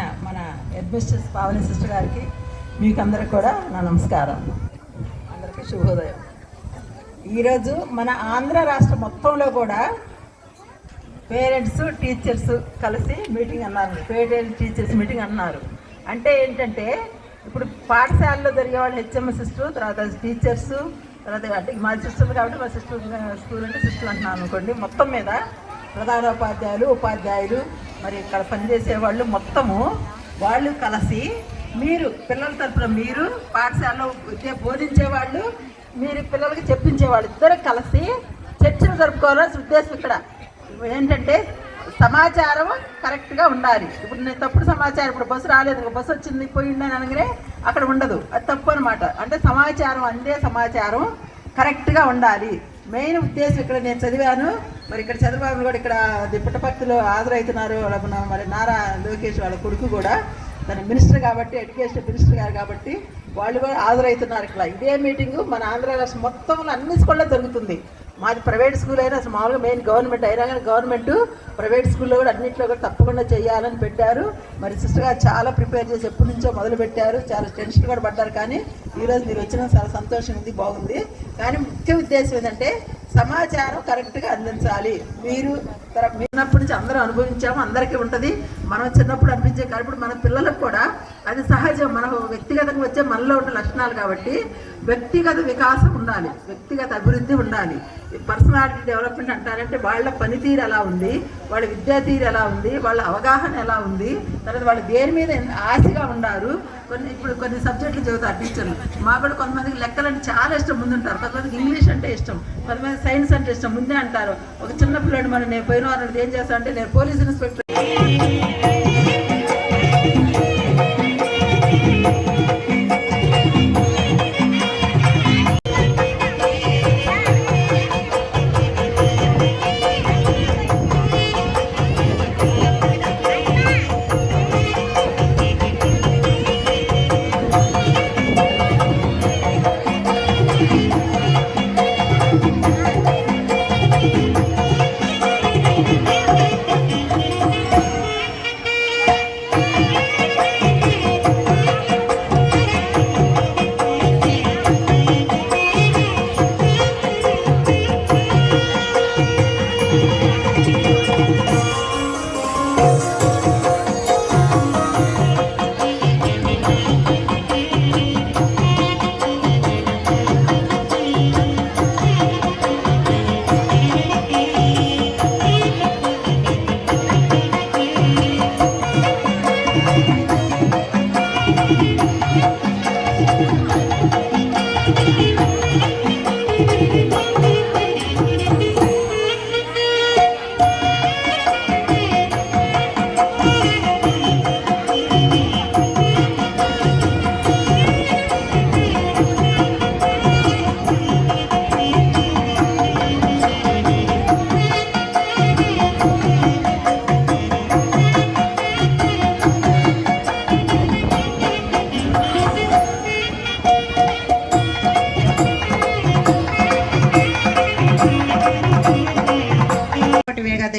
చేసిన మన హెడ్మిస్ట్రెస్ పావని సిస్టర్ గారికి మీకు అందరికి కూడా నా నమస్కారం. అందరికీ శుభోదయం. ఈరోజు మన ఆంధ్ర రాష్ట్రం మొత్తంలో కూడా పేరెంట్స్ టీచర్స్ కలిసి మీటింగ్ అన్నారు. పేరెంట్స్ టీచర్స్ మీటింగ్ అన్నారు. అంటే ఏంటంటే ఇప్పుడు పాఠశాలలో జరిగే వాళ్ళు హెచ్ఎం సిస్టర్, తర్వాత టీచర్స్, తర్వాత అంటే మా సిస్టర్ కాబట్టి మా సిస్టర్ స్కూల్ అంటే సిస్టర్ అంటున్నాను అనుకోండి. మొత్తం మీద ప్రధానోపాధ్యాయులు, ఉపాధ్యాయులు, మరి ఇక్కడ పనిచేసే వాళ్ళు మొత్తము వాళ్ళు కలిసి మీరు పిల్లల తరఫున మీరు పాఠశాలలో విద్య బోధించేవాళ్ళు, మీరు పిల్లలకి చెప్పించేవాళ్ళు ఇద్దరు కలిసి చర్చలు జరుపుకోవాలని ఉద్దేశం. ఇక్కడ ఏంటంటే సమాచారం కరెక్ట్గా ఉండాలి. ఇప్పుడు నేను తప్పుడు సమాచారం, ఇప్పుడు బస్సు రాలేదు, బస్సు వచ్చింది పోయిందని అనగానే అక్కడ ఉండదు, అది తప్పు అనమాట. అంటే సమాచారం అందే సమాచారం కరెక్ట్గా ఉండాలి. మెయిన్ ఉద్దేశం ఇక్కడ నేను చదివాను. మరి ఇక్కడ చంద్రబాబు కూడా ఇక్కడ పుట్టపర్తిలో హాజరవుతున్నారు. మరి నారా లోకేష్ వాళ్ళ కొడుకు కూడా తన మినిస్టర్ కాబట్టి, ఎడ్యుకేషన్ మినిస్టర్ గారు కాబట్టి వాళ్ళు కూడా హాజరవుతున్నారు. ఇక్కడ ఇదే మీటింగు మన ఆంధ్ర రాష్ట్రం మొత్తంలో అన్ని స్కూల్లో జరుగుతుంది. మాది ప్రైవేట్ స్కూల్ అయినా అసలు మామూలుగా మెయిన్ గవర్నమెంట్ అయినా కానీ గవర్నమెంట్ ప్రైవేట్ స్కూల్లో కూడా అన్నింటిలో కూడా తప్పకుండా చేయాలని పెట్టారు. మరి సిస్టర్ గారు చాలా ప్రిపేర్ చేసి ఎప్పటి నుంచో మొదలు పెట్టారు. చాలా టెన్షన్ కూడా పడ్డారు. కానీ ఈరోజు మీరు వచ్చిన చాలా సంతోషం ఉంది, బాగుంది. కానీ ముఖ్య ఉద్దేశం ఏంటంటే సమాచారం కరెక్ట్గా అందించాలి. మీరు చిన్నప్పటి నుంచి అందరూ అనుభవించాము, అందరికీ ఉంటుంది. మనం చిన్నప్పుడు అనిపించే కానీ ఇప్పుడు మన పిల్లలకు కూడా అది సహజం. మన వ్యక్తిగతంగా వచ్చే మనలో ఉన్న లక్షణాలు కాబట్టి వ్యక్తిగత వికాసం ఉండాలి, వ్యక్తిగత అభివృద్ధి ఉండాలి. పర్సనాలిటీ డెవలప్మెంట్ అంటారంటే వాళ్ళ పనితీరు ఎలా ఉంది, వాళ్ళ విద్యా తీరు ఎలా ఉంది, వాళ్ళ అవగాహన ఎలా ఉంది, తర్వాత వాళ్ళు దేని మీద ఆశగా ఉన్నారు. కొన్ని సబ్జెక్టులు చదువుతారు టీచర్లు. మాకు కూడా కొంతమందికి లెక్కలంటే చాలా ఇష్టం ముందుంటారు, కొంతమందికి ఇంగ్లీష్ అంటే ఇష్టం, కొంతమంది సైన్స్ అంటే ఇష్టం ముందే అంటారు. ఒక చిన్న పిల్లడు మనం నేను పోయిన వారు ఏం చేస్తా అంటే నేను పోలీస్ ఇన్స్పెక్టర్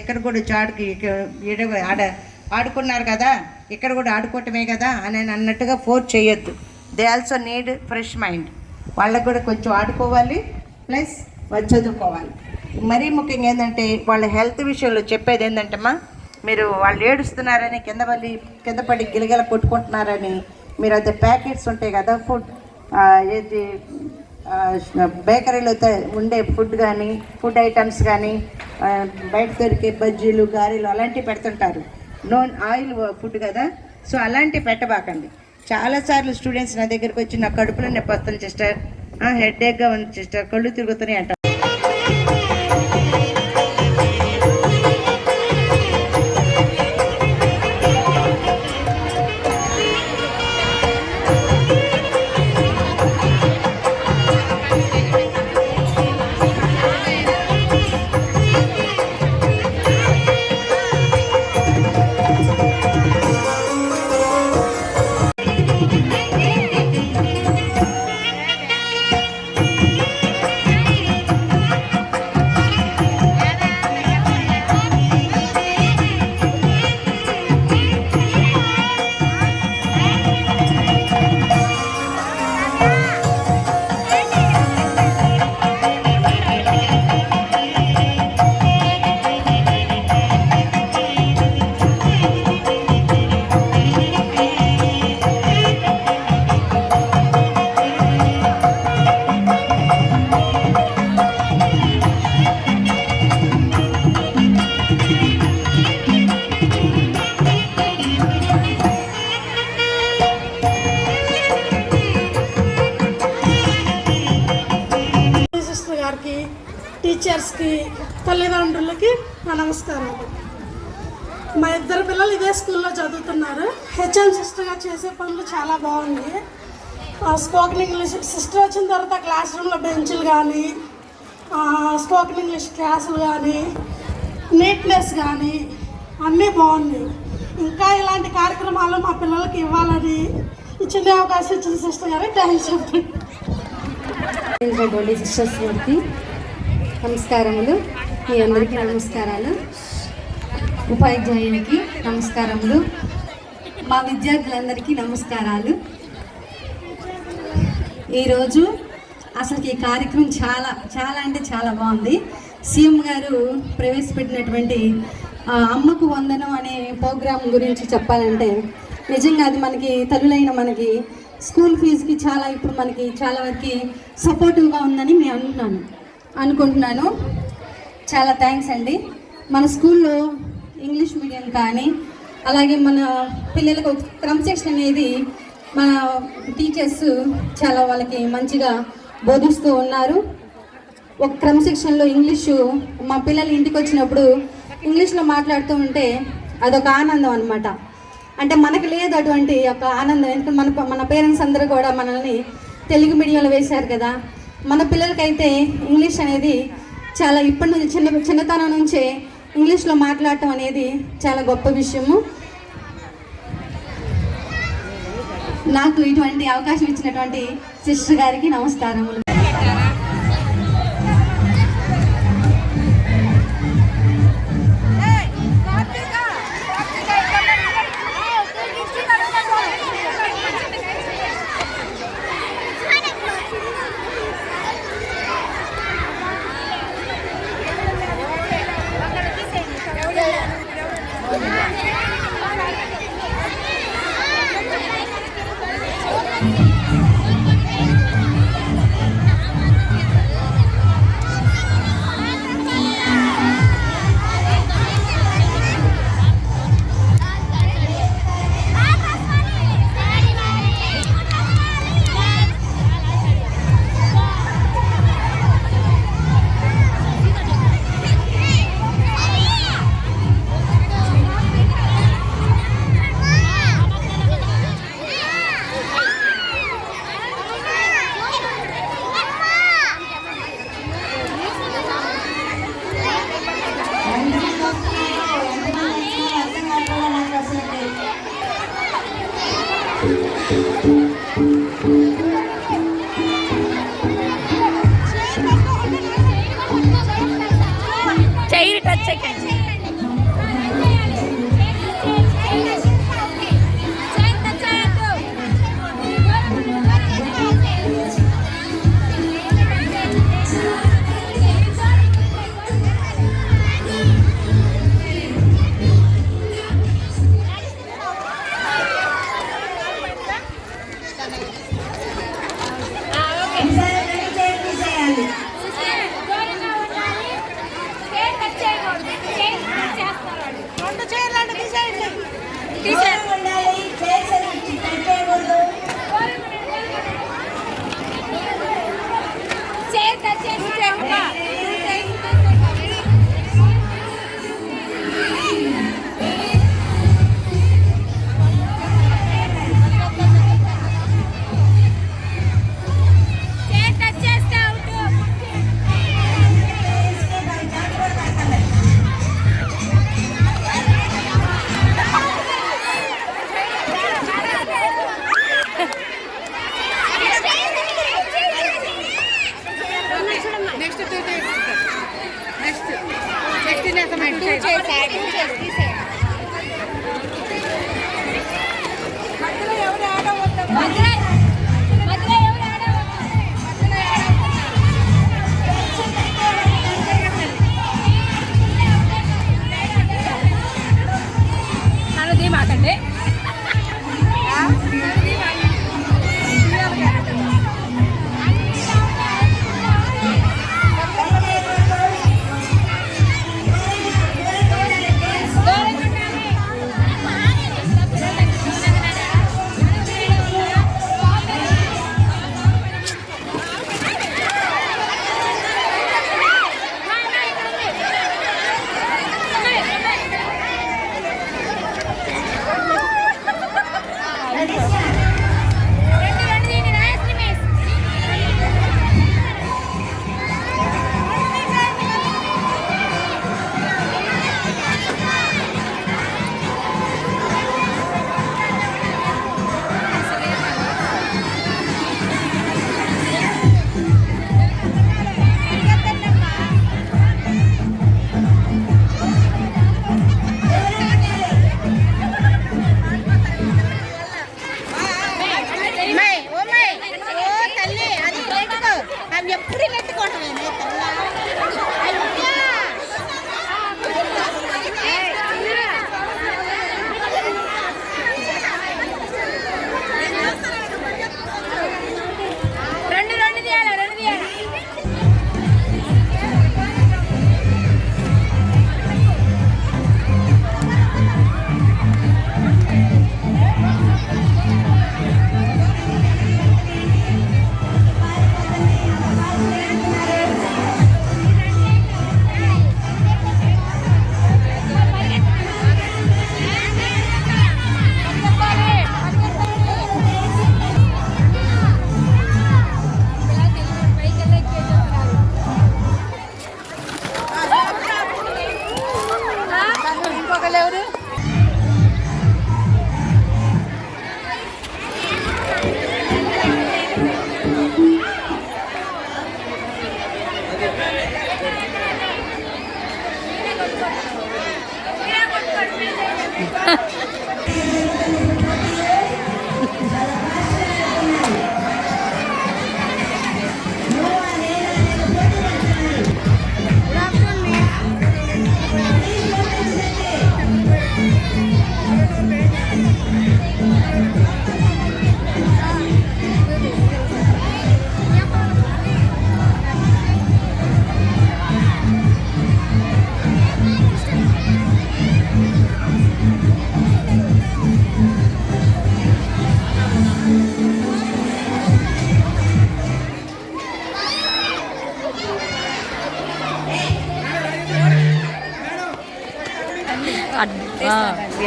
ఇక్కడ కూడా ఆడుకున్నారు కదా, ఇక్కడ కూడా ఆడుకోవటమే కదా అని అన్నట్టుగా ఫోర్స్ చేయొద్దు. They also need fresh mind. వాళ్ళకు కూడా కొంచెం ఆడుకోవాలి, ప్లస్ చదువుకోవాలి. మరీ ముఖ్యంగా ఏంటంటే వాళ్ళ హెల్త్ విషయంలో చెప్పేది ఏంటంటమ్మా, మీరు వాళ్ళు ఏడుస్తున్నారని కింద పడి గిలగిల కొట్టుకుంటున్నారని మీరు అది ప్యాకెట్స్ ఉంటాయి కదా, ఫుడ్ ఏది బేకరీలో ఉండే ఫుడ్ కానీ, ఫుడ్ ఐటమ్స్ కానీ, బయట దొరికే బజ్జీలు, గారెలు అలాంటివి పెడుతుంటారు. నోన్ ఆయిల్ ఫుడ్ కదా, సో అలాంటివి పెట్టబాకండి. చాలాసార్లు స్టూడెంట్స్ నా దగ్గరికి వచ్చి నా కడుపులో నొప్పి వస్తుంది సిస్టర్, హెడేక్గా ఉంది సిస్టర్, కళ్ళు తిరుగుతున్నాయి అంటారు. పెద్దవాళ్ళకి నా నమస్కారాలు. మా ఇద్దరు పిల్లలు ఇదే స్కూల్లో చదువుతున్నారు. హెచ్ఎం సిస్టర్గా చేసే పనులు చాలా బాగుంది. స్పోకెన్ ఇంగ్లీష్ సిస్టర్ వచ్చిన తర్వాత క్లాస్ రూమ్లో బెంచ్లు కానీ, స్పోకెన్ ఇంగ్లీష్ క్లాసులు కానీ, నీట్నెస్ కానీ అన్నీ బాగున్నాయి. ఇంకా ఇలాంటి కార్యక్రమాలు మా పిల్లలకి ఇవ్వాలని ఇచ్చిన అవకాశం ఇచ్చిన సిస్టర్ గారికి థ్యాంక్స్ చెప్తాను. సిస్టర్స్ గారికి నమస్కారములు. మీ అందరికీ నమస్కారాలు. ఉపాధ్యాయునికి నమస్కారములు. మా విద్యార్థులందరికీ నమస్కారాలు. ఈరోజు అసలు ఈ కార్యక్రమం చాలా చాలా అంటే చాలా బాగుంది. సీఎం గారు ప్రవేశపెట్టినటువంటి అమ్మకు వందనం అనే ప్రోగ్రాం గురించి చెప్పాలంటే నిజంగా అది మనకి తల్లులైన మనకి స్కూల్ ఫీజుకి చాలా ఇప్పుడు మనకి చాలా వరకు సపోర్టివ్గా ఉందని నేను అనుకుంటున్నాను. చాలా థ్యాంక్స్ అండి. మన స్కూల్లో ఇంగ్లీష్ మీడియం కానీ అలాగే మన పిల్లలకు ఒక క్రమశిక్షణ అనేది మన టీచర్స్ చాలా వాళ్ళకి మంచిగా బోధిస్తూ ఉన్నారు. ఒక క్రమశిక్షణలో ఇంగ్లీషు మా పిల్లలు ఇంటికి వచ్చినప్పుడు ఇంగ్లీష్లో మాట్లాడుతూ ఉంటే అదొక ఆనందం అనమాట. అంటే మనకు లేదు అటువంటి ఒక ఆనందం. ఎందుకంటే మన పేరెంట్స్ అందరూ కూడా మనల్ని తెలుగు మీడియంలో వేశారు కదా. మన పిల్లలకైతే ఇంగ్లీష్ అనేది చాలా ఇప్పటి నుంచి చిన్నతనం నుంచే ఇంగ్లీష్లో మాట్లాడటం అనేది చాలా గొప్ప విషయము. నాకు ఇటువంటి అవకాశం ఇచ్చినటువంటి సిస్టర్ గారికి నమస్కారములు.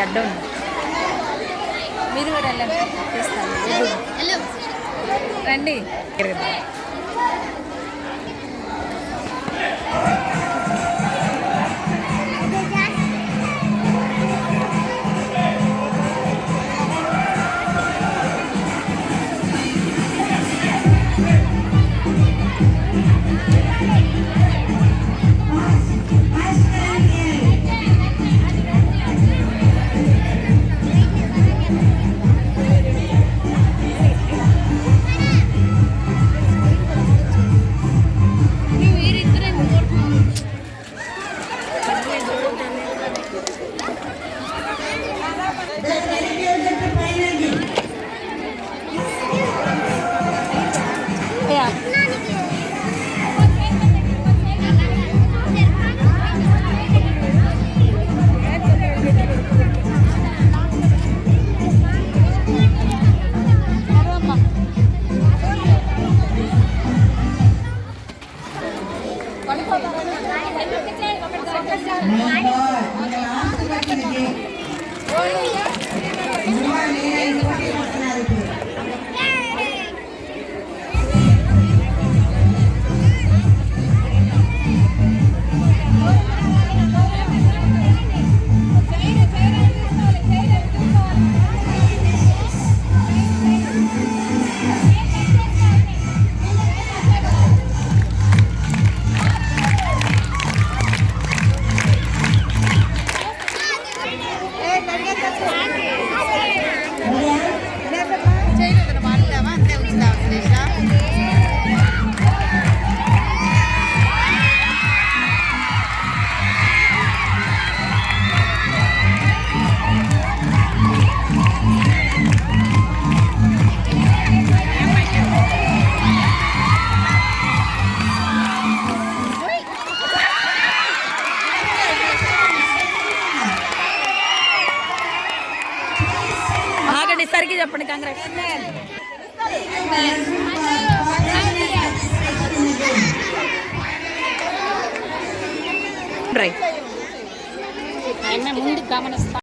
అడ్డం మీరు కూడా రండి. సరికి చెప్పండి. కాంగ్రెస్ ముందు గమనిస్తా.